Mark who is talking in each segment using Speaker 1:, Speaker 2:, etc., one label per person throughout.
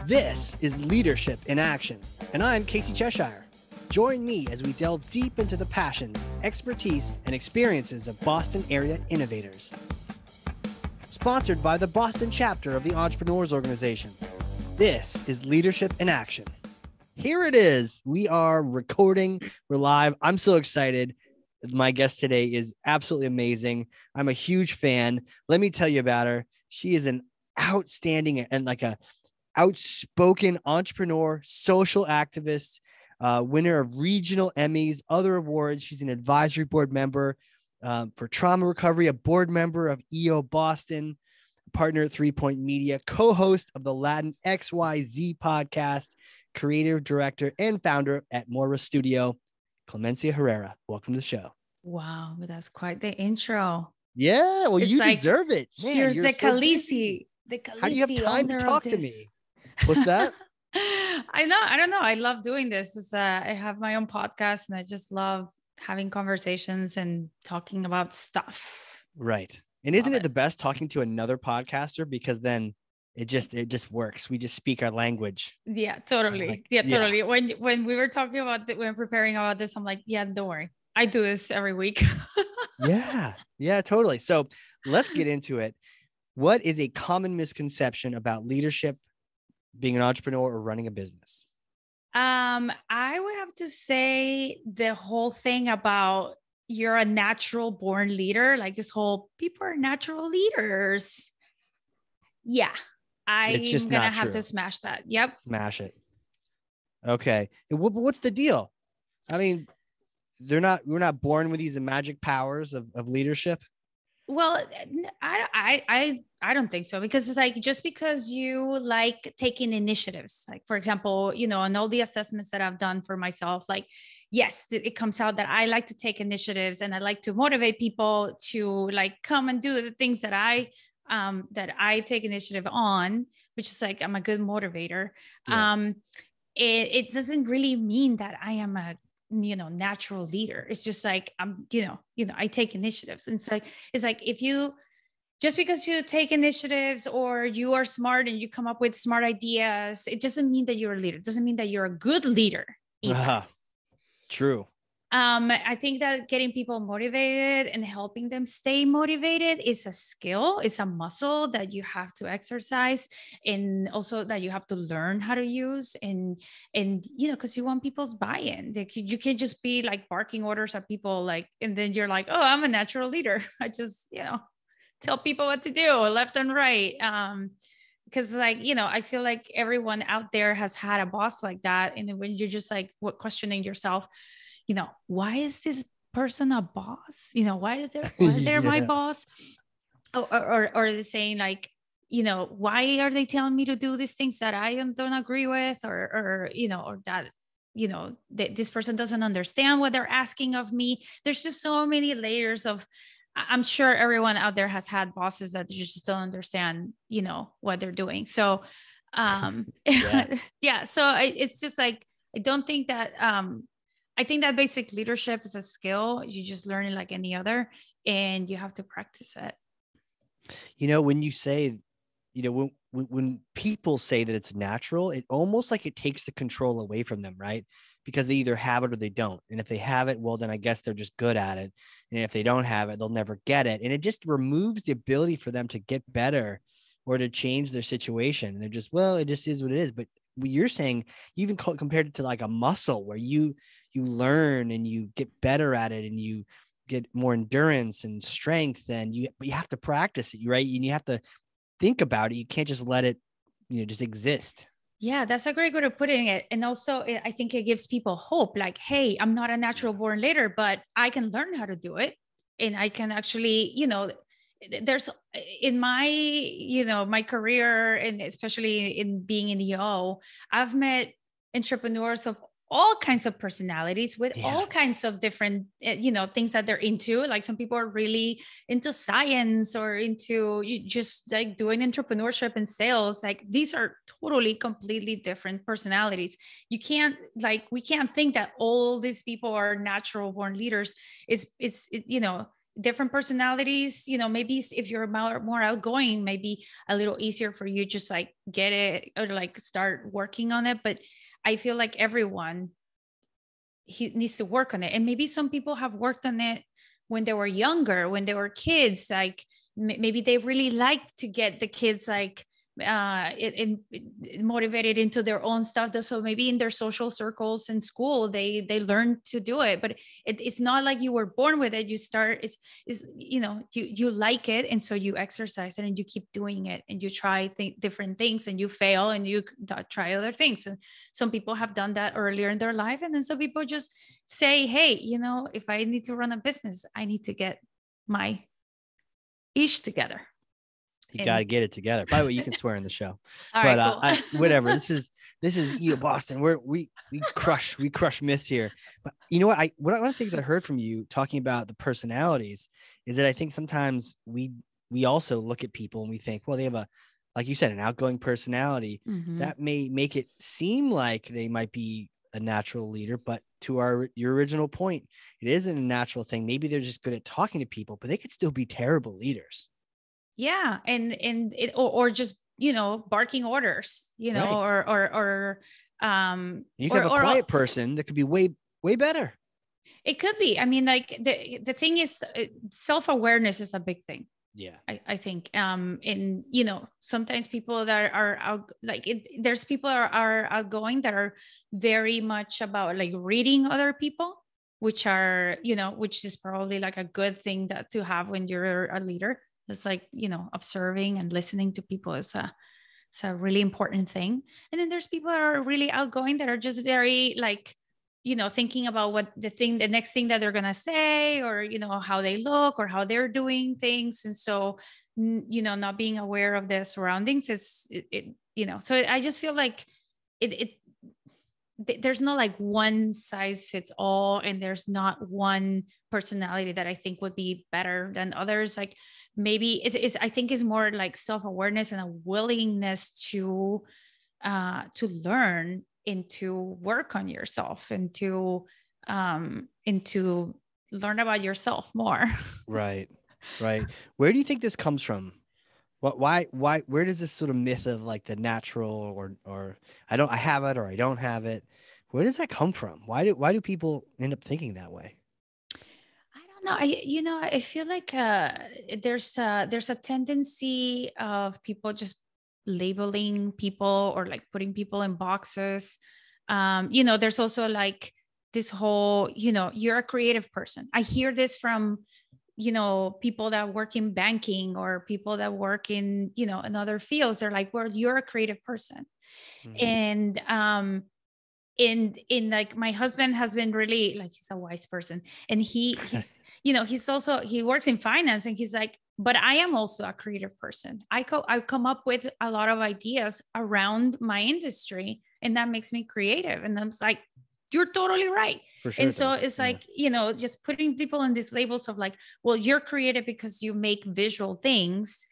Speaker 1: This is Leadership in Action, and I'm Casey Cheshire. Join me as we delve deep into the passions, expertise, and experiences of Boston area innovators. Sponsored by the Boston chapter of the Entrepreneurs Organization. This is Leadership in Action. Here it is. We are recording. We're live. I'm so excited. My guest today is absolutely amazing. I'm a huge fan. Let me tell you about her. She is an outstanding and like a outspoken entrepreneur, social activist, winner of regional Emmys, other awards. She's an advisory board member for trauma recovery, a board member of EO Boston, partner at 3 Point Media, co-host of the Latin XYZ podcast, creative director and founder at Mora Studio, Clemencia Herrera. Welcome to the show.
Speaker 2: Wow, that's quite the intro.
Speaker 1: Yeah, well, you deserve it. Man,
Speaker 2: here's the
Speaker 1: so
Speaker 2: Khaleesi.
Speaker 1: How do you have time to talk to me? What's that?
Speaker 2: I don't know. I love doing this. I have my own podcast and I just love having conversations and talking about stuff.
Speaker 1: Right. And isn't it the best talking to another podcaster, because then it just works. We just speak our language.
Speaker 2: Yeah, totally. Totally. When we were talking about when preparing about this, I'm like, yeah, don't worry. I do this every week. Yeah, totally. So let's get into it. What is a common misconception about leadership, being an entrepreneur, or running a business? I would have to say the whole thing about you're a natural born leader, like this whole people are natural leaders. Yeah, I'm going to have to smash that. Yep.
Speaker 1: Smash it. Okay. What's the deal? I mean, we're not born with these magic powers of leadership.
Speaker 2: Well, I don't think so, because it's like, just because you like taking initiatives, like, for example, and all the assessments that I've done for myself, like, yes, it comes out that I like to take initiatives and I like to motivate people to like come and do the things that I take initiative on, which is like, I'm a good motivator. Yeah. It doesn't really mean that I am a natural leader. It's just like, I take initiatives. And so it's like, just because you take initiatives or you are smart and you come up with smart ideas, it doesn't mean that you're a leader. It doesn't mean that you're a good leader either.
Speaker 1: True.
Speaker 2: I think that getting people motivated and helping them stay motivated is a skill. It's a muscle that you have to exercise, and also that you have to learn how to use. And because you want people's buy-in. You can't just be like barking orders at people, like, and then you're like, oh, I'm a natural leader. I just, tell people what to do left and right. Because like, I feel like everyone out there has had a boss like that. And then when you're just like questioning yourself, why is this person a boss? Why is they're my boss? Or they're saying like, why are they telling me to do these things that I don't agree with? Or that, this person doesn't understand what they're asking of me. There's just so many layers of, I'm sure everyone out there has had bosses that you just don't understand, what they're doing. So, yeah. So it's just like, I don't think that, I think that basic leadership is a skill. You just learn it like any other, and you have to practice it.
Speaker 1: When you say, when people say that it's natural, it almost like it takes the control away from them, right? Because they either have it or they don't. And if they have it, well, then I guess they're just good at it. And if they don't have it, they'll never get it. And it just removes the ability for them to get better or to change their situation. And they're just, well, it just is what it is. But what you're saying, you even compared it to like a muscle where you learn and you get better at it and you get more endurance and strength, and you have to practice it, right? And you have to think about it. You can't just let it, just exist.
Speaker 2: Yeah, that's a great way of putting it. And also, I think it gives people hope. Like, hey, I'm not a natural born leader, but I can learn how to do it. And I can actually, there's in my, my career, and especially in being in EO, I've met entrepreneurs of all kinds of personalities with all kinds of different, things that they're into. Like some people are really into science or into just like doing entrepreneurship and sales. Like these are totally completely different personalities. We can't think that all these people are natural born leaders. It's different personalities, maybe if you're more outgoing, maybe a little easier for you, just like get it or like start working on it. But I feel like everyone he needs to work on it. And maybe some people have worked on it when they were younger, when they were kids, like maybe they really like to get the kids like motivated into their own stuff. So maybe in their social circles in school, they learn to do it, but it's not like you were born with it. You start, you like it. And so you exercise it and you keep doing it and you try different things and you fail and you try other things. And some people have done that earlier in their life. And then some people just say, hey, if I need to run a business, I need to get my ish together.
Speaker 1: You got to get it together. By the way, you can swear in the show,
Speaker 2: All
Speaker 1: but
Speaker 2: right, cool.
Speaker 1: whatever. This is Boston. We crush myths here. But you know what? One of the things I heard from you talking about the personalities is that I think sometimes we also look at people and we think, well, they have like you said, an outgoing personality that may make it seem like they might be a natural leader, but to your original point, it isn't a natural thing. Maybe they're just good at talking to people, but they could still be terrible leaders.
Speaker 2: Yeah. And it, or just, barking orders,
Speaker 1: right.
Speaker 2: or
Speaker 1: you can have a quiet person that could be way better.
Speaker 2: It could be. I mean, like the thing is, self-awareness is a big thing.
Speaker 1: Yeah.
Speaker 2: I think, and sometimes people that are out, there's people are outgoing that are very much about like reading other people, which is probably like a good thing to have when you're a leader. It's like, observing and listening to people is a really important thing. And then there's people that are really outgoing that are just very like, thinking about what the next thing that they're going to say, or, how they look or how they're doing things. And so, not being aware of their surroundings is, so I just feel like there's no like one size fits all. And there's not one personality that I think would be better than others. Like maybe I think it's more like self-awareness and a willingness to learn and to work on yourself and to learn about yourself more.
Speaker 1: Right. Where do you think this comes from? Why, where does this sort of myth of like the natural or I have it or I don't have it, where does that come from? Why do people end up thinking that way?
Speaker 2: I don't know. I feel like there's a tendency of people just labeling people or like putting people in boxes. There's also like this whole, you're a creative person. I hear this from people that work in banking or people that work in, in other fields. They're like, well, you're a creative person. And in like my husband has been really like, he's a wise person, and he's he works in finance, and he's like, but I am also a creative person. I come up with a lot of ideas around my industry, and that makes me creative. And I'm like, you're totally right. For sure. And so it's like, just putting people in these labels of like, well, you're creative because you make visual things.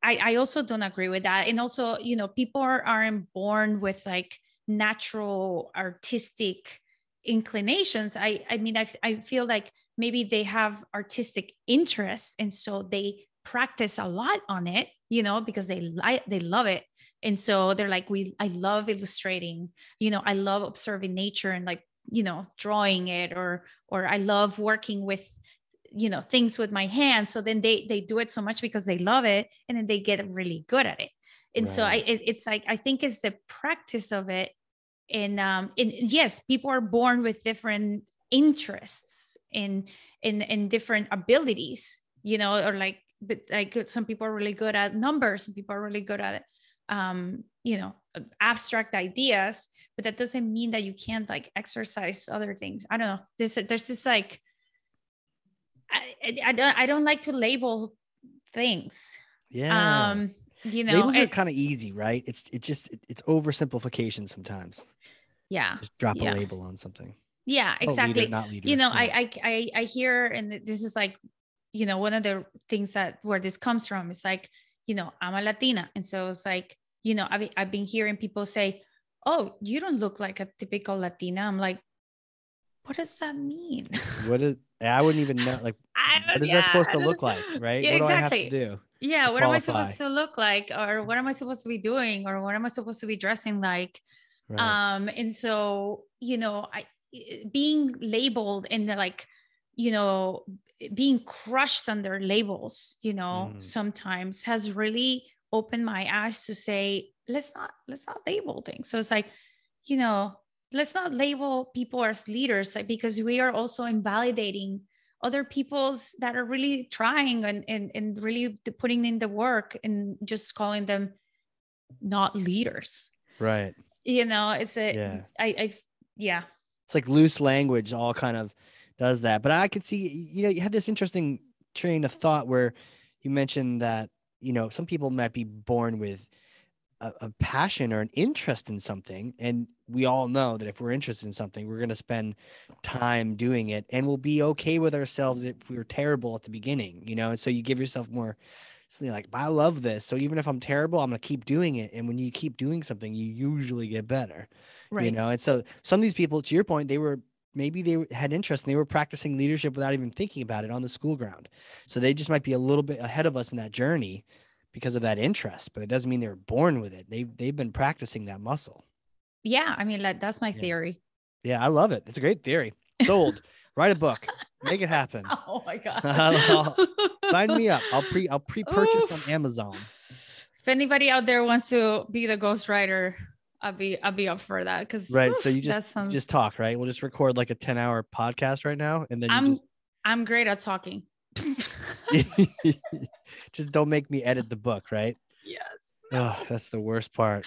Speaker 2: I also don't agree with that. And also, people aren't born with like natural artistic inclinations. I mean, I feel like maybe they have artistic interest, and so they practice a lot on it, because they love it. And so they're like, I love illustrating, I love observing nature and like, drawing it, or I love working with, things with my hands. So then they do it so much because they love it, and then they get really good at it. And so it's like, I think it's the practice of it. And yes, people are born with different interests and different abilities, or like, but like some people are really good at numbers, some people are really good at abstract ideas, but that doesn't mean that you can't like exercise other things. I don't know. There's this like, I don't like to label things.
Speaker 1: Yeah. Labels are kind of easy, right? It's oversimplification sometimes.
Speaker 2: Yeah.
Speaker 1: Just drop a label on something.
Speaker 2: Yeah, exactly.
Speaker 1: Leader, not leader.
Speaker 2: I hear, and this is like, one of the things where this comes from is like, I'm a Latina. And so it's like, I've been hearing people say, oh, you don't look like a typical Latina. I'm like, what does that mean?
Speaker 1: I wouldn't even know, like, what is that
Speaker 2: Yeah,
Speaker 1: supposed
Speaker 2: I
Speaker 1: to
Speaker 2: don't
Speaker 1: look
Speaker 2: know.
Speaker 1: like, right?
Speaker 2: Yeah,
Speaker 1: What do I have to
Speaker 2: exactly.
Speaker 1: do
Speaker 2: Yeah,
Speaker 1: to
Speaker 2: what am I
Speaker 1: qualify?
Speaker 2: supposed to look like, or what am I supposed to be doing, or what am I supposed to be dressing like?
Speaker 1: Right.
Speaker 2: And so, being labeled and like, you know, being crushed under labels,
Speaker 1: Mm,
Speaker 2: sometimes has really opened my eyes to say, let's not label things. So it's like, you know, let's not label people as leaders, like, because we are also invalidating other people's that are really trying and really putting in the work, and just calling them not leaders.
Speaker 1: right.
Speaker 2: It's a
Speaker 1: Yeah.
Speaker 2: I yeah.
Speaker 1: It's like loose language all kind of does that. But I could see, you had this interesting train of thought where you mentioned that, some people might be born with a passion or an interest in something. And we all know that if we're interested in something, we're going to spend time doing it, and we'll be okay with ourselves if we were terrible at the beginning, and so you give yourself more, so like, I love this. So even if I'm terrible, I'm going to keep doing it. And when you keep doing something, you usually get better,
Speaker 2: Right.
Speaker 1: and so some of these people, to your point, maybe they had interest and they were practicing leadership without even thinking about it on the school ground. So they just might be a little bit ahead of us in that journey because of that interest, but it doesn't mean they were born with it. They've been practicing that muscle.
Speaker 2: Yeah, I mean, like, that's my
Speaker 1: Yeah.
Speaker 2: theory.
Speaker 1: Yeah, I love it. It's a great theory. Sold. Write a book. Make it happen.
Speaker 2: Oh my god.
Speaker 1: Sign me up. I'll pre-purchase on
Speaker 2: Oof.
Speaker 1: Amazon.
Speaker 2: If anybody out there wants to be the ghostwriter, I'll be up for that, because
Speaker 1: Right. So you
Speaker 2: that
Speaker 1: just
Speaker 2: sounds.
Speaker 1: talk, right? We'll just record like a 10-hour podcast right now, and then you
Speaker 2: I'm
Speaker 1: just
Speaker 2: I'm great at talking.
Speaker 1: just don't make me edit the book, right?
Speaker 2: Yes.
Speaker 1: Oh, that's the worst part.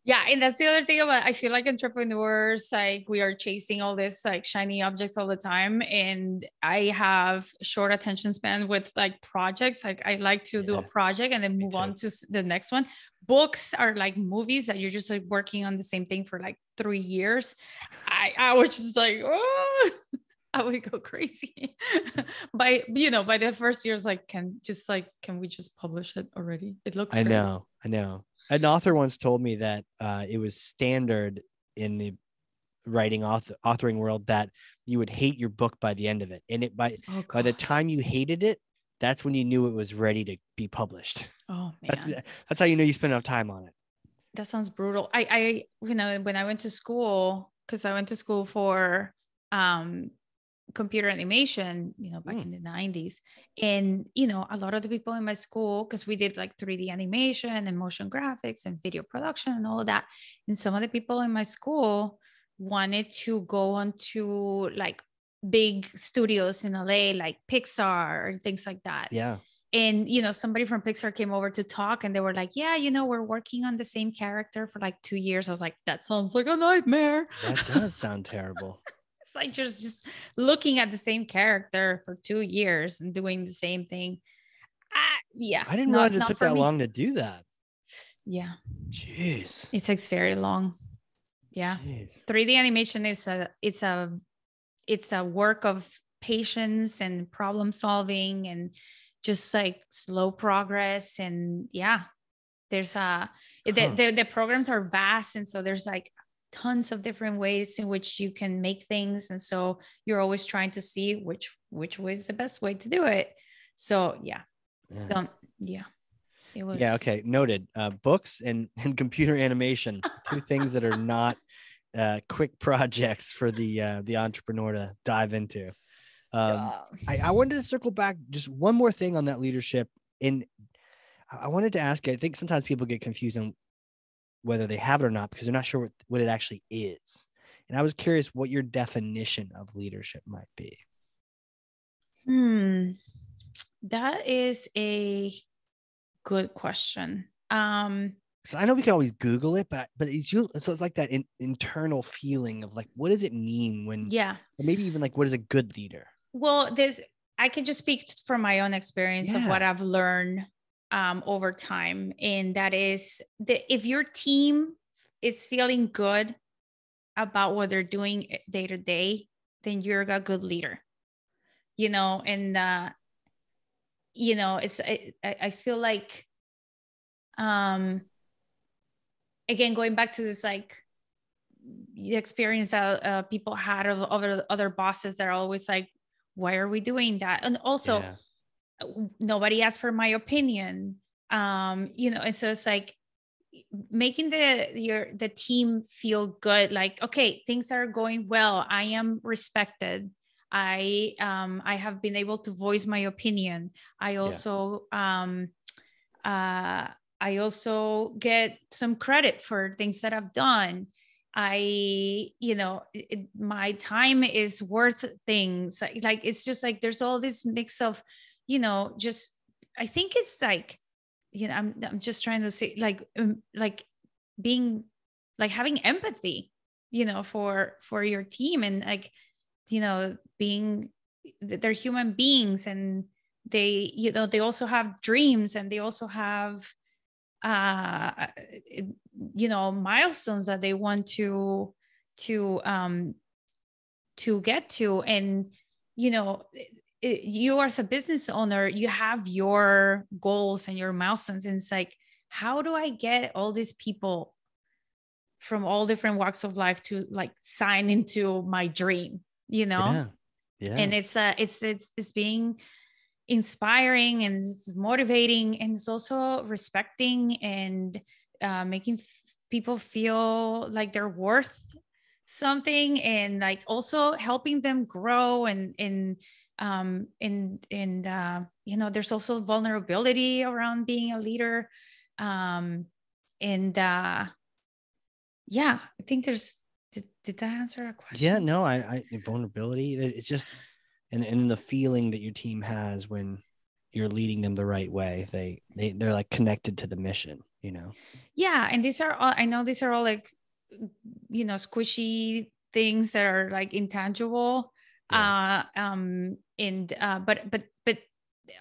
Speaker 2: Yeah, and that's the other thing about, I feel like entrepreneurs, like, we are chasing all this like shiny objects all the time, and I have short attention span with like projects. Like, I like to do a
Speaker 1: Yeah,
Speaker 2: project and then
Speaker 1: me
Speaker 2: move on
Speaker 1: too.
Speaker 2: to the next one. Books are like movies that you're just like working on the same thing for like 3 years. I was just like, oh, I would go crazy. By the first years, like, can we just publish it already? It looks
Speaker 1: I
Speaker 2: great.
Speaker 1: know. I know. An author once told me that it was standard in the authoring world that you would hate your book by the end of it, and
Speaker 2: Oh
Speaker 1: by the
Speaker 2: god.
Speaker 1: time you hated it, that's when you knew it was ready to be published.
Speaker 2: Oh
Speaker 1: That's
Speaker 2: man.
Speaker 1: that's how you know you spent enough time on it.
Speaker 2: That sounds brutal. When I went to school, because I went to school for um computer animation, back
Speaker 1: Mm,
Speaker 2: in the 90s. And, a lot of the people in my school, because we did like 3D animation and motion graphics and video production and all of that. And some of the people in my school wanted to go on to like big studios in LA, like Pixar and things like that.
Speaker 1: yeah,
Speaker 2: And somebody from Pixar came over to talk, and they were like, yeah, we're working on the same character for like 2 years. I was like, that sounds like a nightmare.
Speaker 1: that does sound terrible.
Speaker 2: It's like just looking at the same character for 2 years and doing the same thing. Yeah,
Speaker 1: I didn't realize
Speaker 2: not
Speaker 1: it
Speaker 2: not
Speaker 1: took
Speaker 2: for
Speaker 1: that
Speaker 2: me.
Speaker 1: long to do that.
Speaker 2: Yeah,
Speaker 1: Jeez.
Speaker 2: it takes very long. Yeah,
Speaker 1: Jeez.
Speaker 2: 3D animation is a work of patience and problem solving, and just like slow progress. And yeah, there's
Speaker 1: Huh.
Speaker 2: the programs are vast, and so there's like tons of different ways in which you can make things, and so you're always trying to see which way is the best way to do it. So yeah,
Speaker 1: Yeah.
Speaker 2: don't yeah, it
Speaker 1: Yeah,
Speaker 2: was.
Speaker 1: okay. Noted. Books and computer animation, two things that are not quick projects for the entrepreneur to dive into.
Speaker 2: Yeah.
Speaker 1: I wanted to circle back just one more thing on that leadership. And I wanted to ask you, I think sometimes people get confused on whether they have it or not because they're not sure what it actually is. And I was curious what your definition of leadership might be.
Speaker 2: That is a good question.
Speaker 1: So I know we can always Google it, but it's like that internal feeling of like, what does it mean when,
Speaker 2: Yeah.
Speaker 1: or maybe even like, what is a good leader?
Speaker 2: Well, I can just speak from my own experience of what
Speaker 1: Yeah.
Speaker 2: I've learned over time. And that is that if your team is feeling good about what they're doing day to day, then you're a good leader, and, I feel like, um, again, going back to this, like, the experience that people had of other bosses that are always like why are we doing that? And also,
Speaker 1: Yeah.
Speaker 2: nobody asked for my opinion. And so it's like making the team feel good, like, okay, things are going well, I am respected, I have been able to voice my opinion. I
Speaker 1: Yeah.
Speaker 2: also uh I also get some credit for things that I've done. My time is worth things. Like it's just like there's all this mix of, just, I think it's like, I'm just trying to say, like being, like having empathy, for your team, and like, being, they're human beings, and they also have dreams, and they also have uh milestones that they want to to get to. And you as a business owner, you have your goals and your milestones, and it's like, how do I get all these people from all different walks of life to like sign into my dream,
Speaker 1: Yeah. Yeah.
Speaker 2: and it's being inspiring, and it's motivating, and it's also respecting, and making people feel like they're worth something, and like also helping them grow, there's also vulnerability around being a leader. And yeah, I think did that answer a
Speaker 1: Yeah.
Speaker 2: question?
Speaker 1: No, the vulnerability, it's just, and the feeling that your team has when you're leading them the right way. They're like connected to the mission, you know?
Speaker 2: Yeah, and these are all, I know these are all like, squishy things that are like intangible.
Speaker 1: Yeah.
Speaker 2: But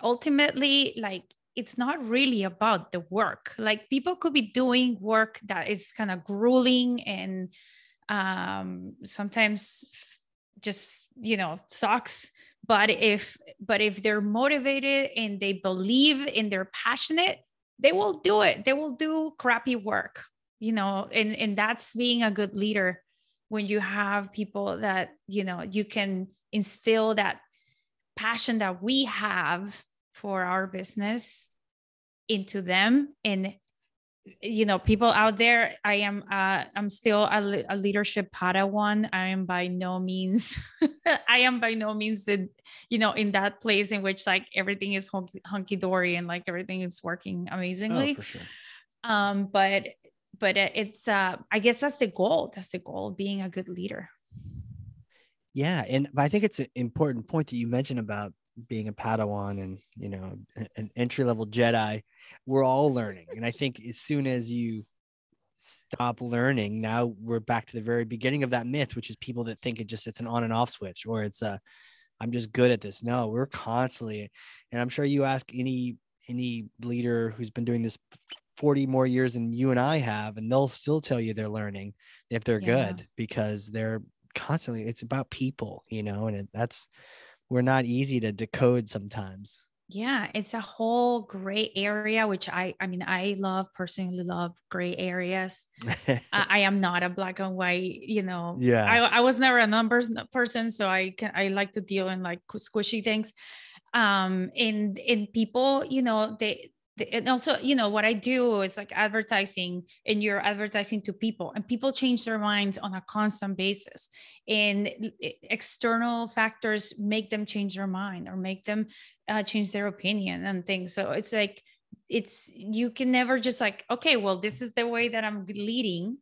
Speaker 2: ultimately, like, it's not really about the work. Like, people could be doing work that is kind of grueling, and sometimes just, sucks. But if they're motivated and they believe and they're passionate, they will do it. They will do crappy work, and that's being a good leader, when you have people that, you can instill that passion that we have for our business into them. And people out there, I'm still a leadership padawan. I am by no means I am by no means in that place in which like everything is hunky-dory and like everything is working
Speaker 1: Oh,
Speaker 2: amazingly.
Speaker 1: for sure.
Speaker 2: But it's I guess that's the goal of being a good leader.
Speaker 1: Yeah. But I think it's an important point that you mentioned about being a Padawan and, an entry level Jedi. We're all learning. And I think as soon as you stop learning, now we're back to the very beginning of that myth, which is people that think it's an on and off switch, or I'm just good at this. No, we're constantly, and I'm sure you ask any leader who's been doing this 40 more years than you and I have, and they'll still tell you they're learning if they're
Speaker 2: Yeah.
Speaker 1: good, because they're constantly, it's about people, and we're not easy to decode sometimes.
Speaker 2: Yeah, it's a whole gray area, which I mean, personally love gray areas. I am not a black and white,
Speaker 1: Yeah,
Speaker 2: I was never a numbers person, so I like to deal in like squishy things. And people, and also, what I do is like advertising, and you're advertising to people, and people change their minds on a constant basis, and external factors make them change their mind, or make them change their opinion and things. So it's like, you can never just like, okay, well, this is the way that I'm leading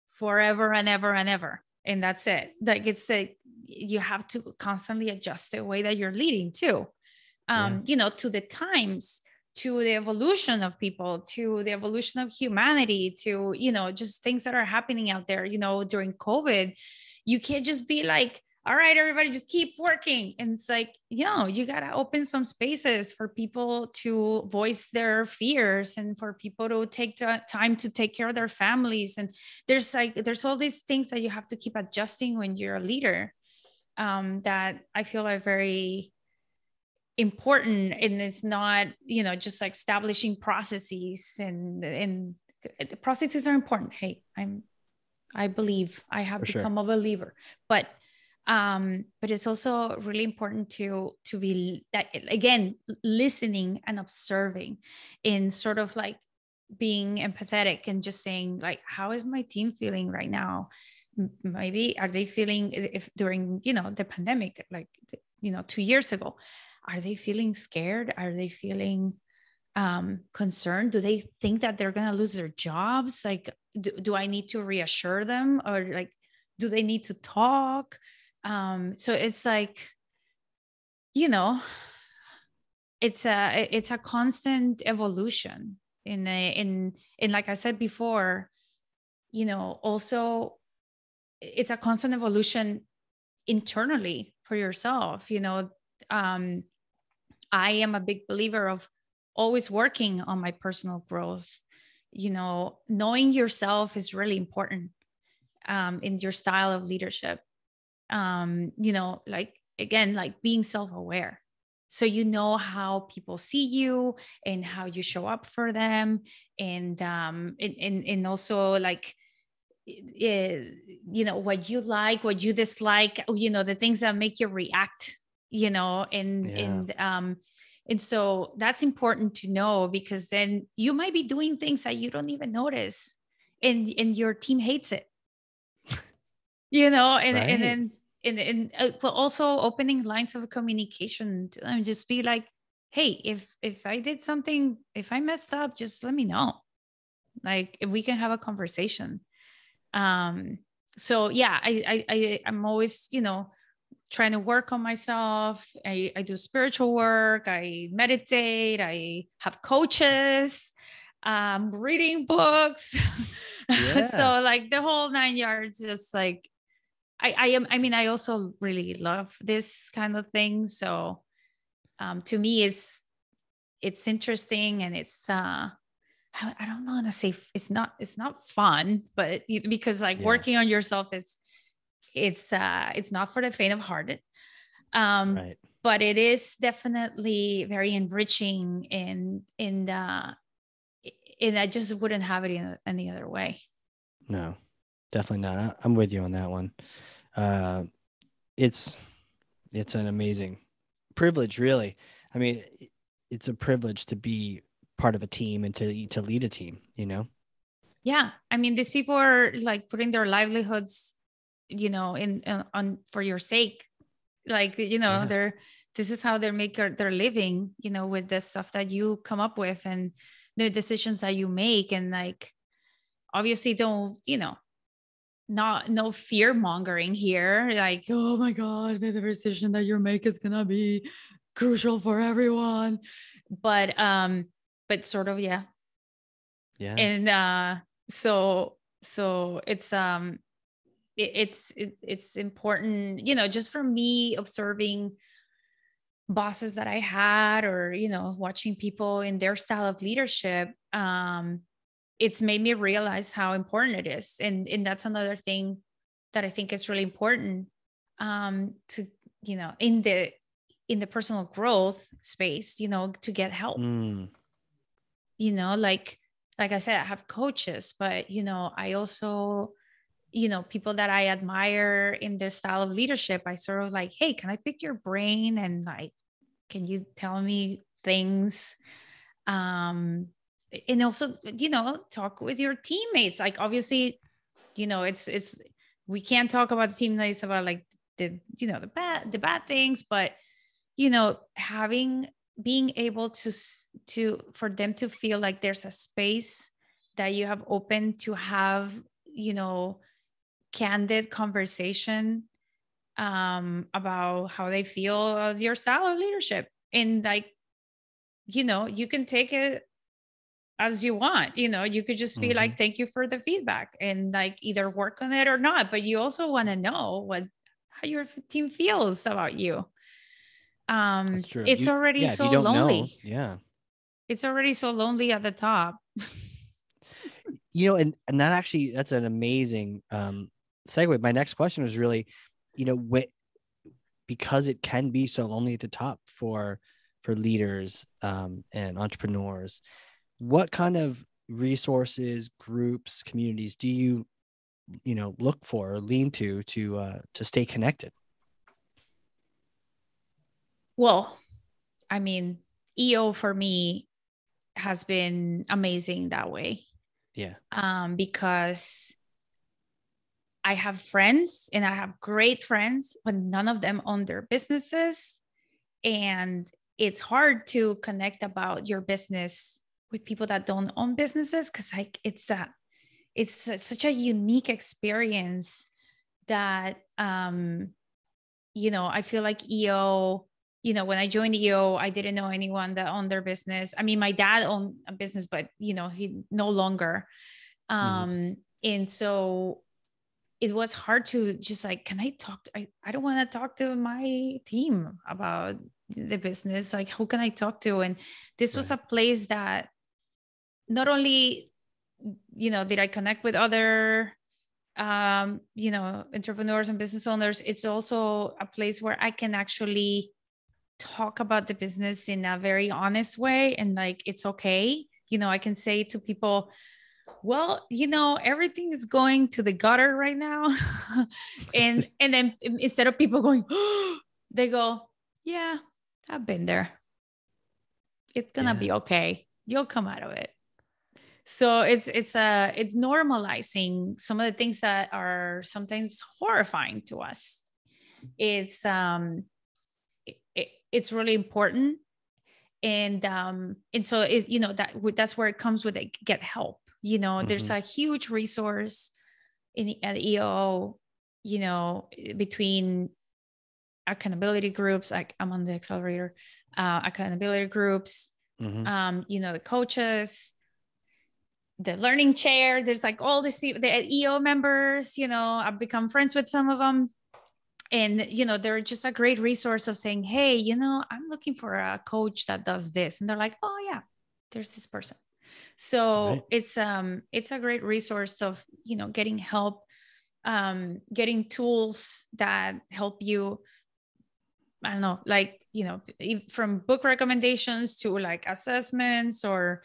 Speaker 2: forever and ever and ever, and that's it. Like, it's like, you have to constantly adjust the way that you're leading too,
Speaker 1: yeah,
Speaker 2: to the times, to the evolution of people, to the evolution of humanity, to, just things that are happening out there, during COVID. You can't just be like, all right, everybody, just keep working. And it's like, you got to open some spaces for people to voice their fears, and for people to take the time to take care of their families. And there's all these things that you have to keep adjusting when you're a leader, that I feel are very important. And it's not, just like establishing processes, and the processes are important. Hey, I believe I have
Speaker 1: for sure.
Speaker 2: become a believer, but But it's also really important to be that, again, listening and observing, in sort of like being empathetic and just saying like, how is my team feeling right now? Maybe are they feeling, if during, the pandemic, like, 2 years ago, are they feeling scared? Are they feeling concerned? Do they think that they're going to lose their jobs? Like, do I need to reassure them, or like, do they need to talk? So it's like, you know, it's a constant evolution in like I said before, also it's a constant evolution internally for yourself. um I am a big believer of always working on my personal growth. Knowing yourself is really important in your style of leadership. Like, again, like being self-aware, so how people see you and how you show up for them, and also like, what you like, what you dislike, the things that make you react, and
Speaker 1: Yeah.
Speaker 2: and so that's important to know, because then you might be doing things that you don't even notice, and your team hates it, and
Speaker 1: Right.
Speaker 2: then but also opening lines of communication to them, just be like, hey, if I did something, if I messed up, just let me know, like, if we can have a conversation. So yeah, I'm always, trying to work on myself. I do spiritual work, I meditate, I have coaches, reading books.
Speaker 1: Yeah.
Speaker 2: So like the whole 9 yards, just like, I also really love this kind of thing. So to me, it's interesting, and it's I don't want to say it's not fun, but because like
Speaker 1: Yeah.
Speaker 2: working on yourself is it's not for the faint of heart. Um,
Speaker 1: Right.
Speaker 2: but it is definitely very enriching, and I just wouldn't have it in any other way.
Speaker 1: No, definitely not. I'm with you on that one. Uh, it's it's an amazing privilege, really. I mean, it's a privilege to be part of a team and to lead a team, you know?
Speaker 2: Yeah, I mean, these people are like putting their livelihoods, in on for your sake. Like,
Speaker 1: Yeah.
Speaker 2: they're this is how they make their living, with the stuff that you come up with and the decisions that you make. And like, obviously, don't, not no fear mongering here. Like, oh my God, the decision that you make is gonna be crucial for everyone. But sort of, yeah.
Speaker 1: Yeah.
Speaker 2: And so it's important, just for me observing bosses that I had, or watching people in their style of leadership. It's made me realize how important it is, and that's another thing that I think is really important, to in the personal growth space, to get help.
Speaker 1: Mm.
Speaker 2: Like I said, I have coaches, but I also, people that I admire in their style of leadership, I sort of like, hey, can I pick your brain, and like, can you tell me things? um and also, talk with your teammates. Like, obviously, it's we can't talk about the teammates about like the bad things, but having being able to for them to feel like there's a space that you have open to have, candid conversation, about how they feel of your style of leadership. And like, you can take it as you want. You could just be
Speaker 1: Hmm.
Speaker 2: like, thank you for the feedback, and like either work on it or not. But you also want to know how your team feels about you.
Speaker 1: That's true.
Speaker 2: It's already
Speaker 1: Yeah, if you
Speaker 2: so
Speaker 1: don't know,
Speaker 2: lonely.
Speaker 1: yeah.
Speaker 2: It's already so lonely at the top.
Speaker 1: And that actually, that's an amazing segue. My next question was really, because it can be so lonely at the top for leaders and entrepreneurs. What kind of resources, groups, communities do you look for or lean to stay connected?
Speaker 2: Well, I mean, EO for me has been amazing that way.
Speaker 1: Yeah.
Speaker 2: Because I have friends and I have great friends, but none of them own their businesses. And it's hard to connect about your business with people that don't own businesses, because like such a unique experience that I feel like EO, when I joined EO, I didn't know anyone that owned their business. I mean, my dad owned a business, but he no longer. And so it was hard to just like, can I talk I don't want to talk to my team about the business. Like, who can I talk to? And this was a place that not only did I connect with other entrepreneurs and business owners, it's also a place where I can actually talk about the business in a very honest way, and like, it's okay. I can say to people, well, everything is going to the gutter right now. and then instead of people going, they go, yeah, I've been there. It's gonna be okay. You'll come out of it. So it's normalizing some of the things that are sometimes horrifying to us. It's it's really important. And so that's where it comes with it. Get help. There's a huge resource at EO, between accountability groups. Like, I'm on the accelerator, accountability groups, the coaches, the learning chair. There's like all these people, the EO members, I've become friends with some of them. And, they're just a great resource of saying, hey, I'm looking for a coach that does this. And they're like, oh yeah, there's this person. So it's a great resource of, getting help, getting tools that help you. I don't know, like, from book recommendations to like assessments, or,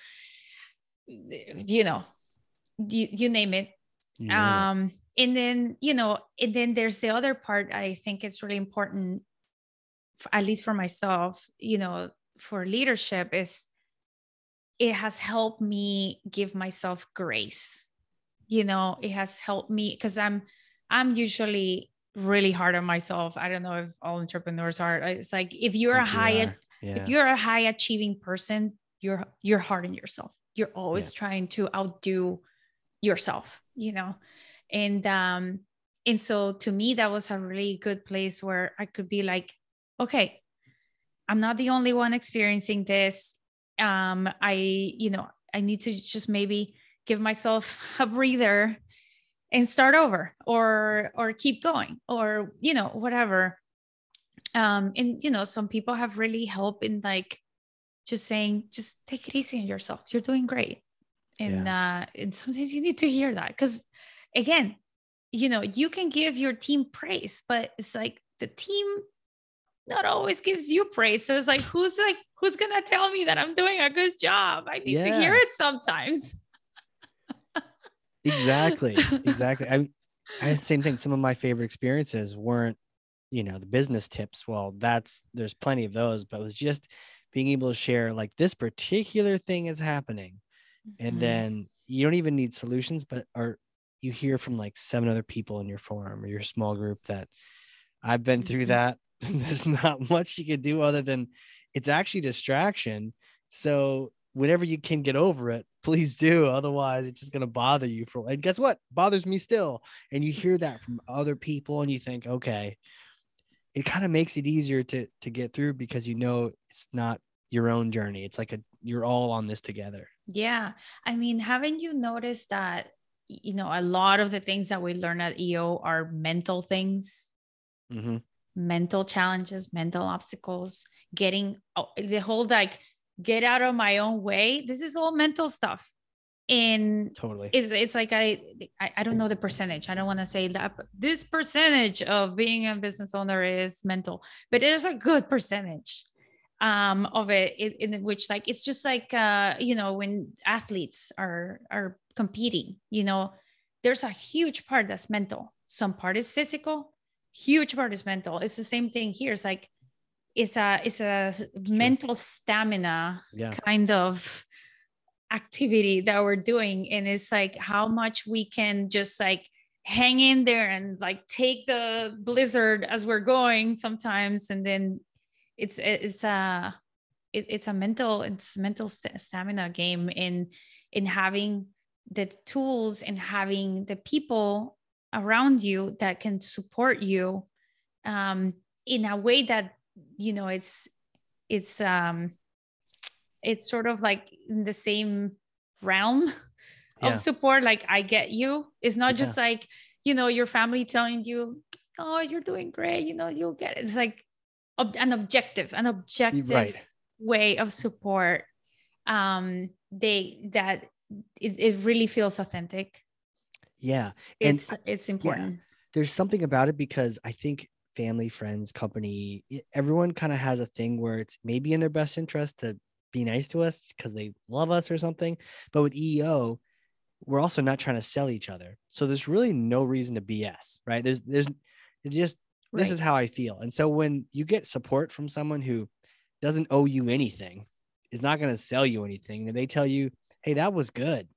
Speaker 2: you name it. And then there's the other part. I think it's really important, at least for myself, for leadership, is it has helped me give myself grace. It has helped me, because I'm usually really hard on myself. I don't know if all entrepreneurs are. It's like, if you're a high achieving person, you're hard on yourself. You're always trying to outdo yourself, and so to me, that was a really good place where I could be like, okay, I'm not the only one experiencing this. I need to just maybe give myself a breather and start over, or keep going, or whatever. And some people have really helped in like just saying, just take it easy on yourself, you're doing great. And sometimes you need to hear that, because again, you can give your team praise, but it's like the team not always gives you praise. So it's like, who's gonna tell me that I'm doing a good job? I need to hear it sometimes.
Speaker 1: Exactly. I had the same thing. Some of my favorite experiences weren't, the business tips. Well, there's plenty of those, but it was just being able to share, like, this particular thing is happening. And then you don't even need solutions, or you hear from like 7 other people in your forum or your small group that I've been through that. There's not much you can do other than, it's actually distraction. So whenever you can get over it, please do. Otherwise, it's just going to bother you and guess what? Bothers me still. And you hear that from other people and you think, okay, it kind of makes it easier to get through, because it's not your own journey. It's like you're all on this together.
Speaker 2: Yeah. I mean, haven't you noticed that, a lot of the things that we learn at EO are mental things, mental challenges, mental obstacles, getting the whole, like, get out of my own way. This is all mental stuff. And
Speaker 1: totally,
Speaker 2: it's like, I don't know the percentage. I don't want to say that this percentage of being a business owner is mental, but there's a good percentage of it in which, like, it's just like when athletes are competing, there's a huge part that's mental. Some part is physical, huge part is mental. It's the same thing here. It's like, it's a mental stamina kind of activity that we're doing. And it's like how much we can just like hang in there and like take the blizzard as we're going sometimes. And then it's a mental stamina game in having the tools and having the people around you that can support you in a way that, it's sort of like in the same realm of support. Like, I get you. It's not just like, your family telling you, oh, you're doing great, you'll get it. It's like an objective
Speaker 1: Right.
Speaker 2: way of support. It really feels authentic.
Speaker 1: Yeah.
Speaker 2: It's important.
Speaker 1: Yeah, there's something about it, because I think family, friends, company, everyone kind of has a thing where it's maybe in their best interest to be nice to us because they love us or something. But with EEO, we're also not trying to sell each other. So there's really no reason to BS, right? There's just, this is how I feel. And so when you get support from someone who doesn't owe you anything, is not going to sell you anything, and they tell you, hey, that was good,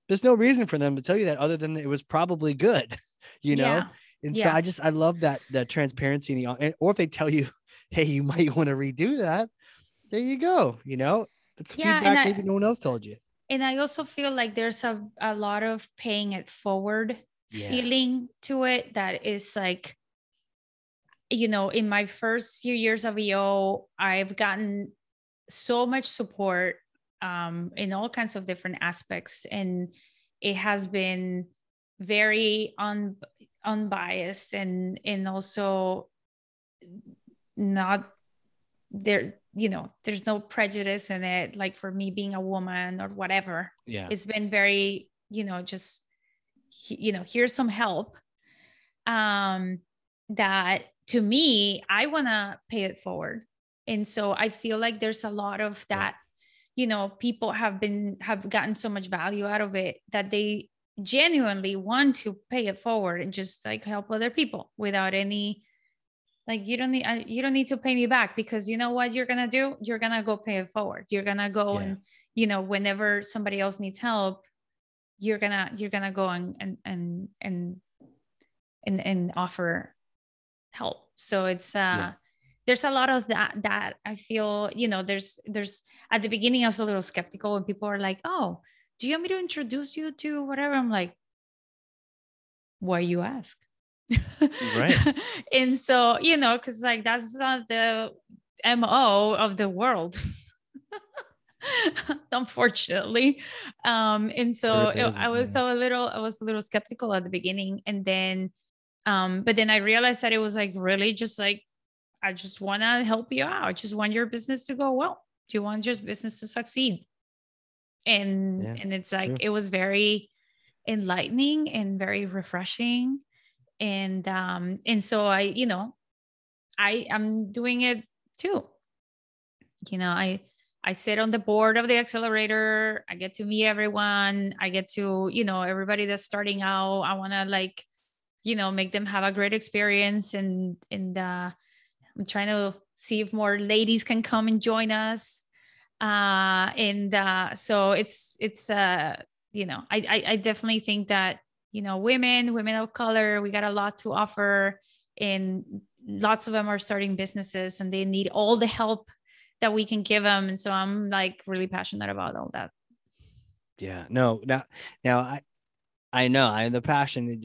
Speaker 1: there's no reason for them to tell you that other than it was probably good, know? And so I love that, the transparency, or if they tell you, hey, you might want to redo that, there you go. It's feedback maybe no one else told you.
Speaker 2: And I also feel like there's a lot of paying it forward feeling to it that is like, in my first few years of EO, I've gotten so much support in all kinds of different aspects. And it has been very unbiased and also not there, there's no prejudice in it. Like for me being a woman or whatever, it's been very, just, here's some help that to me, I want to pay it forward. And so I feel like there's a lot of that, people have gotten so much value out of it that they genuinely want to pay it forward and just like help other people without any, like, you don't need to pay me back, because you know what you're going to do? You're going to go pay it forward. You're going to go and, whenever somebody else needs help, you're going to go and offer help. So it's, there's a lot of that I feel, there's at the beginning I was a little skeptical when people are like, oh, do you want me to introduce you to whatever? I'm like, why you ask?
Speaker 1: Right.
Speaker 2: And so, because like that's not the MO of the world. Unfortunately. And so I was a little skeptical at the beginning. And then but then I realized that it was like really just like, I just want to help you out. I just want your business to go well. Do you want your business to succeed? And it's like, it was very enlightening and very refreshing. And so I'm doing it too. I sit on the board of the accelerator. I get to meet everyone. I get to, everybody that's starting out, I want to like, make them have a great experience. And I'm trying to see if more ladies can come and join us. So it's I definitely think that, women of color, we got a lot to offer, and lots of them are starting businesses and they need all the help that we can give them. And so I'm like really passionate about all that.
Speaker 1: Yeah, no, now I know I am the passion,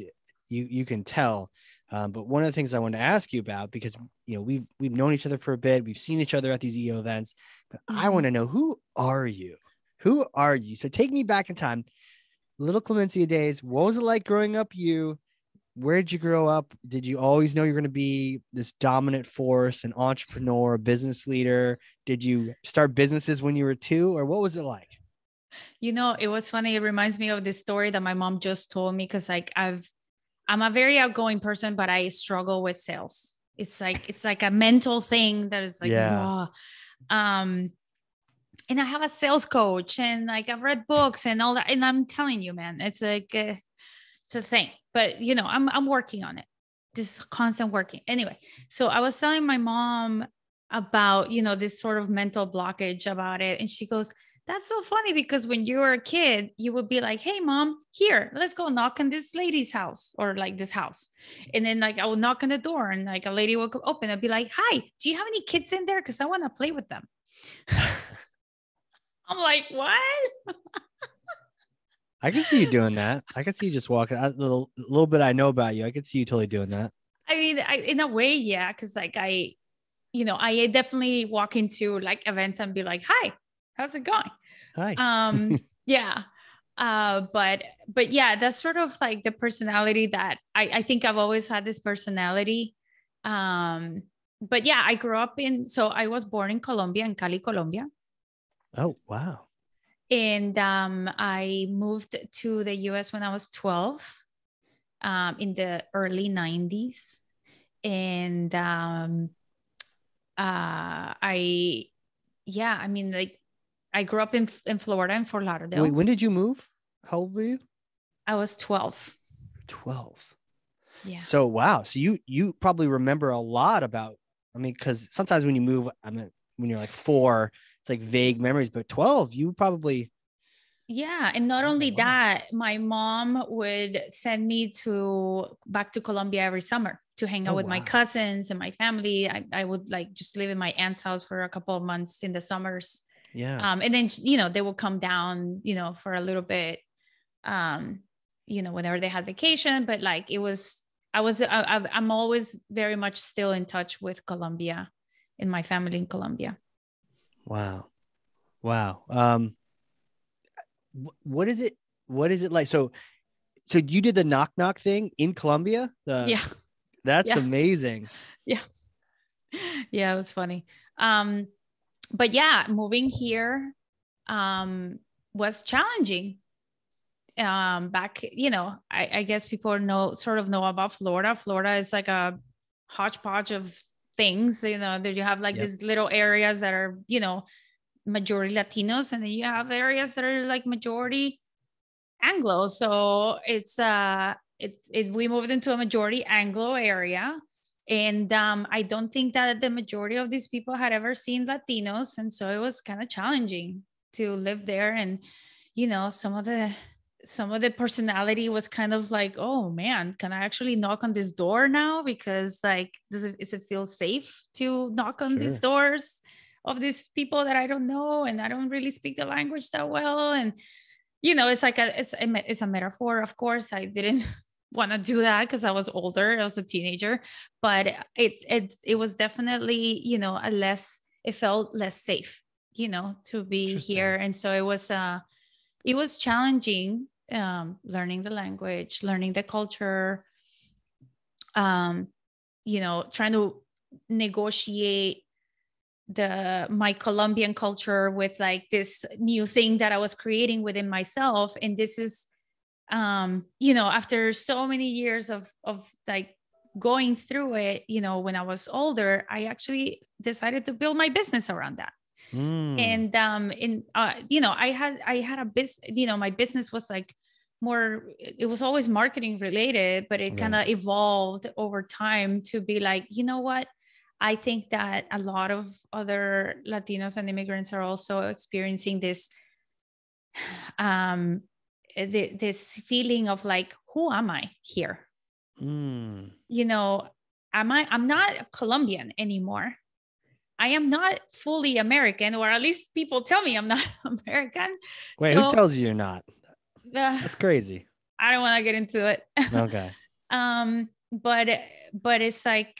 Speaker 1: you can tell. But one of the things I wanted to ask you about, because we've known each other for a bit, we've seen each other at these EO events, but I want to know, who are you? So take me back in time, little Clemencia days. What was it like growing up? Where did you grow up? Did you always know you're going to be this dominant force, an entrepreneur, a business leader? Did you start businesses when you were 2, or what was it like?
Speaker 2: It was funny. It reminds me of this story that my mom just told me, because like I'm a very outgoing person, but I struggle with sales. It's like a mental thing that is like, raw. And I have a sales coach, and like I've read books and all that. And I'm telling you, man, it's like, it's a thing, but I'm working on it. This constant working. Anyway, so I was telling my mom about, you know, this sort of mental blockage about it. And she goes, that's so funny because when you were a kid, you would be like, hey, mom, here, let's go knock on this lady's house or like this house. And then like I would knock on the door and like a lady would open. I'd be like, hi, do you have any kids in there? Because I want to play with them. I'm like, what?
Speaker 1: I can see you doing that. I can see you just walking. A little bit I know about you. I could see you totally doing that.
Speaker 2: I mean, in a way, yeah, because like I definitely walk into like events and be like, hi, how's it going?
Speaker 1: Hi.
Speaker 2: Yeah. But yeah, that's sort of like the personality that I think I've always had this personality. But yeah, so I was born in Colombia, in Cali, Colombia.
Speaker 1: Oh, wow.
Speaker 2: And I moved to the US when I was 12, in the early 90s. And I mean, like I grew up in Florida, in Fort Lauderdale.
Speaker 1: Wait, when did you move? How old were you?
Speaker 2: I was 12.
Speaker 1: 12.
Speaker 2: Yeah.
Speaker 1: So, wow. So you probably remember a lot about, I mean, because sometimes when you move, I mean, when you're like 4, it's like vague memories, but 12, you probably.
Speaker 2: Yeah. And not only that, my mom would send me back to Colombia every summer to hang out with my cousins and my family. I would like just live in my aunt's house for a couple of months in the summers.
Speaker 1: Yeah.
Speaker 2: And then, they would come down, for a little bit, whenever they had vacation, but like I'm always very much still in touch with Colombia and my family in Colombia.
Speaker 1: Wow. What is it like? So you did the knock knock thing in Colombia?
Speaker 2: Yeah.
Speaker 1: That's amazing.
Speaker 2: Yeah. Yeah, it was funny. But yeah, moving here was challenging. Back, I guess people know about Florida. Florida is like a hodgepodge of things, that you have like these little areas that are, majority Latinos, and then you have areas that are like majority Anglo. So it's we moved into a majority Anglo area. And I don't think that the majority of these people had ever seen Latinos. And so it was kind of challenging to live there. And, some of the personality was kind of like, oh man, can I actually knock on this door now? Because like, does it feel safe to knock on these doors of these people that I don't know? And I don't really speak the language that well. And, it's like it's a metaphor. Of course, I didn't want to do that because I was older. I was a teenager, but it was definitely, it felt less safe, to be here. And so it was challenging, learning the language, learning the culture, trying to negotiate my Colombian culture with like this new thing that I was creating within myself. And this is, after so many years of like going through it, when I was older, I actually decided to build my business around that. And I had a business, my business was like it was always marketing related, but it kind of evolved over time to be like, you know what? I think that a lot of other Latinos and immigrants are also experiencing this, this feeling of like, who am I here? I'm not Colombian anymore. I am not fully American, or at least people tell me I'm not American.
Speaker 1: Wait, who tells you you're not? That's crazy.
Speaker 2: I don't want to get into it.
Speaker 1: Okay.
Speaker 2: But it's like,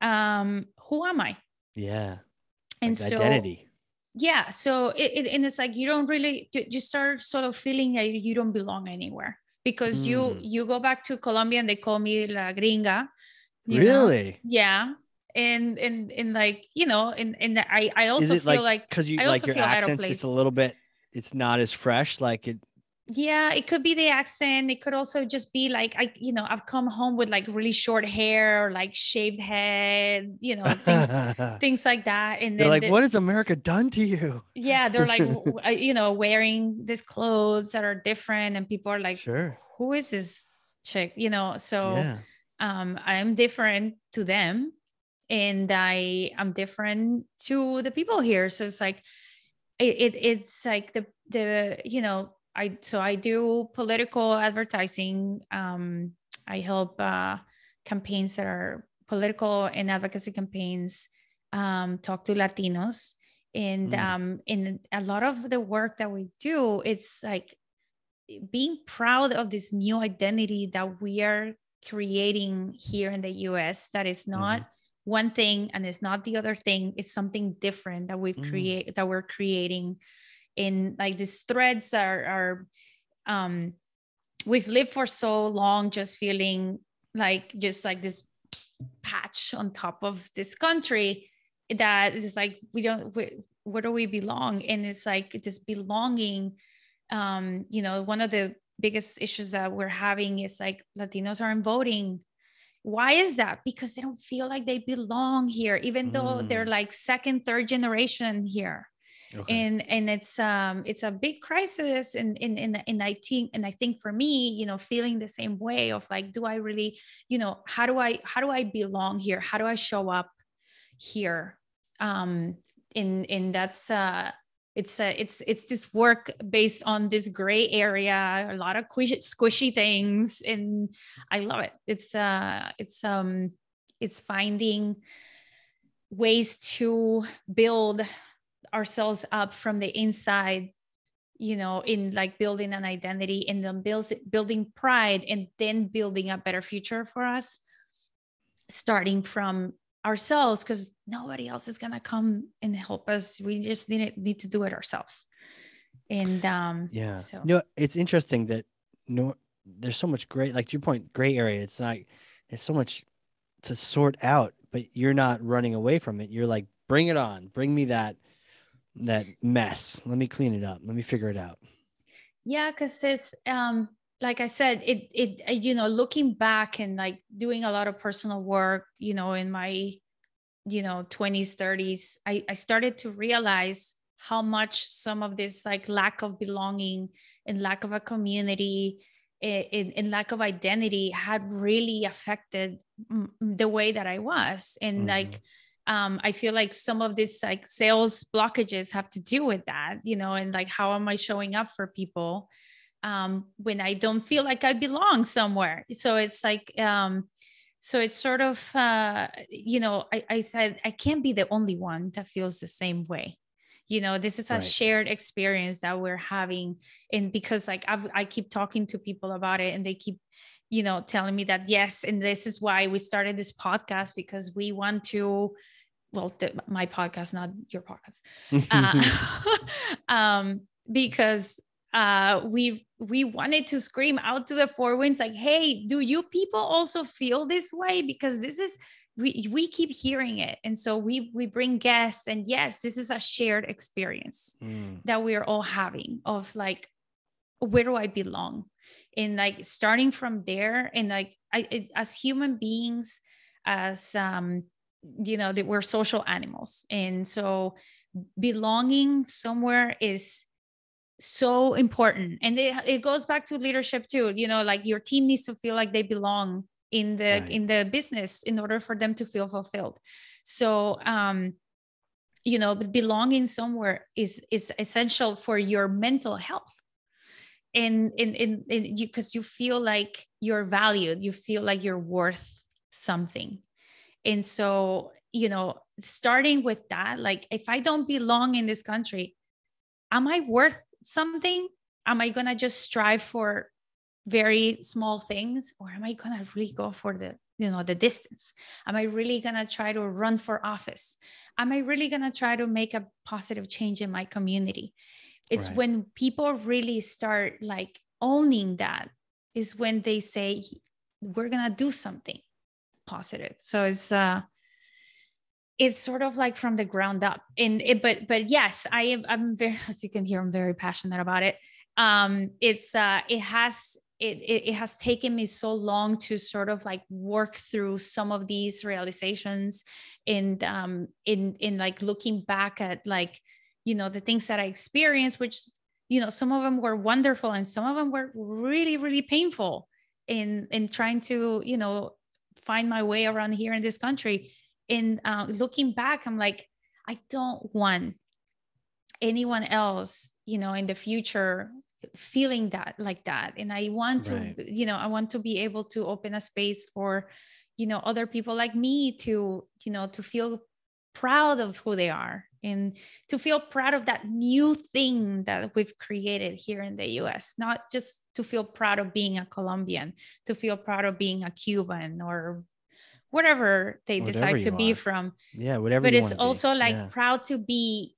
Speaker 2: who am I?
Speaker 1: Yeah.
Speaker 2: And
Speaker 1: like identity.
Speaker 2: Yeah. So and it's like, you don't really, you start sort of feeling that you don't belong anywhere, because you go back to Colombia and they call me la gringa.
Speaker 1: Really?
Speaker 2: Yeah. And like, and I also feel like,
Speaker 1: because you like your accent's just a little bit, it's not as fresh, like it.
Speaker 2: Yeah, it could be the accent. It could also just be like, I've come home with like really short hair or like shaved head, things like that. And
Speaker 1: they're like, what has America done to you?
Speaker 2: Yeah, they're like, wearing these clothes that are different, and people are like,
Speaker 1: sure,
Speaker 2: who is this chick? So I am different to them. and I am different to the people here. So it's like, it's like the, you know, I do political advertising. I help campaigns that are political and advocacy campaigns, talk to Latinos. And in a lot of the work that we do, it's like being proud of this new identity that we are creating here in the US, that is not one thing and it's not the other thing. It's something different that we're creating. In like these threads are we've lived for so long just feeling like just like this patch on top of this country that is like where do we belong? And it's like this belonging. You know, one of the biggest issues that we're having is like Latinos aren't voting. Why is that? Because they don't feel like they belong here, even though they're like second, third generation here.
Speaker 1: Okay.
Speaker 2: And it's a big crisis. And I think for me, you know, feeling the same way of like, do I really, you know, how do I belong here? How do I show up here? And that's it's this work based on this gray area, a lot of squishy things, and I love it. It's finding ways to build ourselves up from the inside, you know, in like building an identity and then building pride, and then building a better future for us, starting from ourselves, because nobody else is gonna come and help us. We just need to do it ourselves. And
Speaker 1: Yeah.
Speaker 2: so
Speaker 1: You know, it's interesting that there's so much gray, like to your point, gray area. It's not, it's so much to sort out, but you're not running away from it. You're like, bring it on, bring me that mess. Let me clean it up. Let me figure it out.
Speaker 2: yeah, because it's like I said, it you know, looking back and like doing a lot of personal work, you know, in my, you know, 20s, 30s, I started to realize how much some of this like lack of belonging and lack of a community and lack of identity had really affected the way that I was. And like I feel like some of these like sales blockages have to do with that, you know, and like how am I showing up for people when I don't feel like I belong somewhere. So it's like so it's sort of you know, I said I can't be the only one that feels the same way. You know, this is a
Speaker 1: Right.
Speaker 2: shared experience that we're having. And because like I keep talking to people about it, and they keep, you know, telling me that yes, and this is why we started this podcast, because we want to, well, my podcast, not your podcast, because we wanted to scream out to the four winds, like, hey, do you people also feel this way? Because this is, we keep hearing it. And so we bring guests, and yes, this is a shared experience that we are all having of like, where do I belong? And like starting from there, and like as human beings, as you know, that we're social animals, and so belonging somewhere is so important. And it goes back to leadership too, you know, like your team needs to feel like they belong in the
Speaker 1: Right.
Speaker 2: in the business in order for them to feel fulfilled. So you know, belonging somewhere is essential for your mental health. And you, because you feel like you're valued, you feel like you're worth something. And so, you know, starting with that, like, if I don't belong in this country, am I worth something? Am I going to just strive for very small things, or am I going to really go for the, you know, the distance? Am I really going to try to run for office? Am I really going to try to make a positive change in my community? It's
Speaker 1: Right.
Speaker 2: when people really start like owning that, is when they say, we're going to do something positive. So it's sort of like from the ground up. And but yes, I'm very, as you can hear, I'm very passionate about it. It has taken me so long to sort of like work through some of these realizations, and in like looking back at, like, you know, the things that I experienced, which, you know, some of them were wonderful and some of them were really, really painful in trying to, you know, find my way around here in this country. And looking back, I'm like, I don't want anyone else, in the future feeling that like that. And I want to,
Speaker 1: Right.
Speaker 2: I want to be able to open a space for, other people like me to, to feel proud of who they are and to feel proud of that new thing that we've created here in the US, not just to feel proud of being a Colombian, to feel proud of being a Cuban or whatever they
Speaker 1: Whatever
Speaker 2: decide to
Speaker 1: you
Speaker 2: be
Speaker 1: are.
Speaker 2: from.
Speaker 1: Yeah, whatever
Speaker 2: But
Speaker 1: you
Speaker 2: it's
Speaker 1: want to be.
Speaker 2: also like
Speaker 1: Yeah.
Speaker 2: proud to be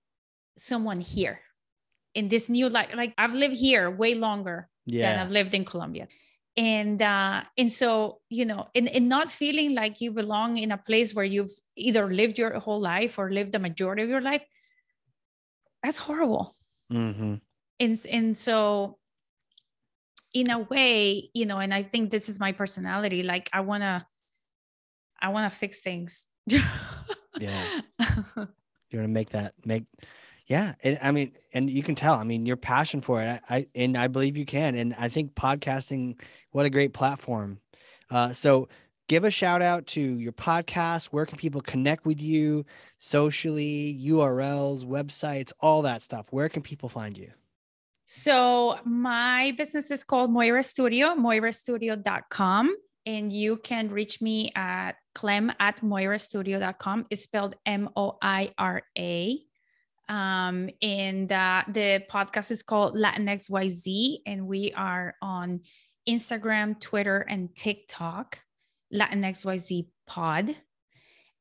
Speaker 2: someone here in this new life. Like I've lived here way longer than
Speaker 1: Yeah.
Speaker 2: I've lived in Colombia. And so, and not feeling like you belong in a place where you've either lived your whole life or lived the majority of your life, that's horrible.
Speaker 1: Mm-hmm.
Speaker 2: And so in a way, and I think this is my personality, like I wanna fix things.
Speaker 1: Yeah. You want to yeah. And I mean, and you can tell, I mean, your passion for it. And I believe you can. And I think podcasting, what a great platform. So give a shout out to your podcast. Where can people connect with you socially, URLs, websites, all that stuff? Where can people find you?
Speaker 2: So my business is called Moira Studio, moirastudio.com. And you can reach me at clem@moirastudio.com. It's spelled MOIRA. And the podcast is called Latinx YZ. And we are on Instagram, Twitter, and TikTok, Latinx YZ Pod.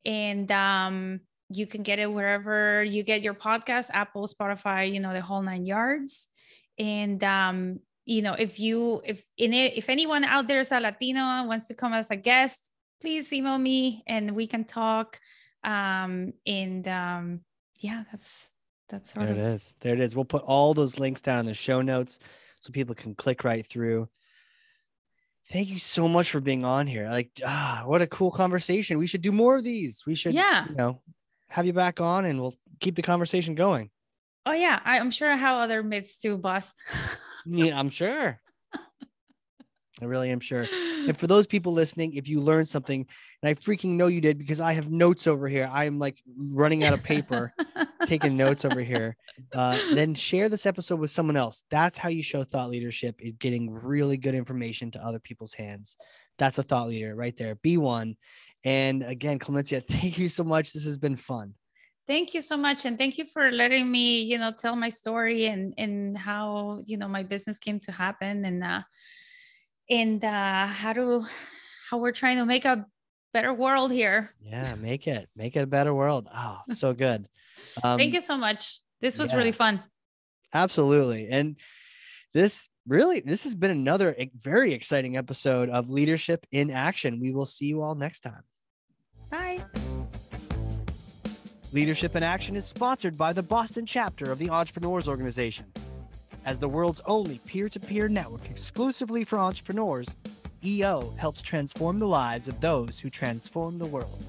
Speaker 2: And you can get it wherever you get your podcast, Apple, Spotify, the whole 9 yards. And if anyone out there is a Latino and wants to come as a guest, please email me and we can talk. Yeah, that's sort of.
Speaker 1: There it is. We'll put all those links down in the show notes so people can click right through. Thank you so much for being on here. Like, what a cool conversation. We should do more of these. We should, have you back on and we'll keep the conversation going.
Speaker 2: Oh yeah. I'm sure I have other myths to bust.
Speaker 1: Yeah, I'm sure. I really am sure. And for those people listening, if you learned something, and I freaking know you did because I have notes over here. I am like running out of paper, taking notes over here. Then share this episode with someone else. That's how you show thought leadership, is getting really good information to other people's hands. That's a thought leader right there. Be one. And again, Clemencia, thank you so much. This has been fun.
Speaker 2: Thank you so much. And thank you for letting me, tell my story and how, my business came to happen and how we're trying to make a better world here.
Speaker 1: Yeah, make it a better world. Oh, so good.
Speaker 2: Thank you so much. This was really fun.
Speaker 1: Absolutely. And this has been another very exciting episode of Leadership in Action. We will see you all next time.
Speaker 2: Bye.
Speaker 1: Leadership in Action is sponsored by the Boston chapter of the Entrepreneurs Organization. As the world's only peer-to-peer network exclusively for entrepreneurs, EO helps transform the lives of those who transform the world.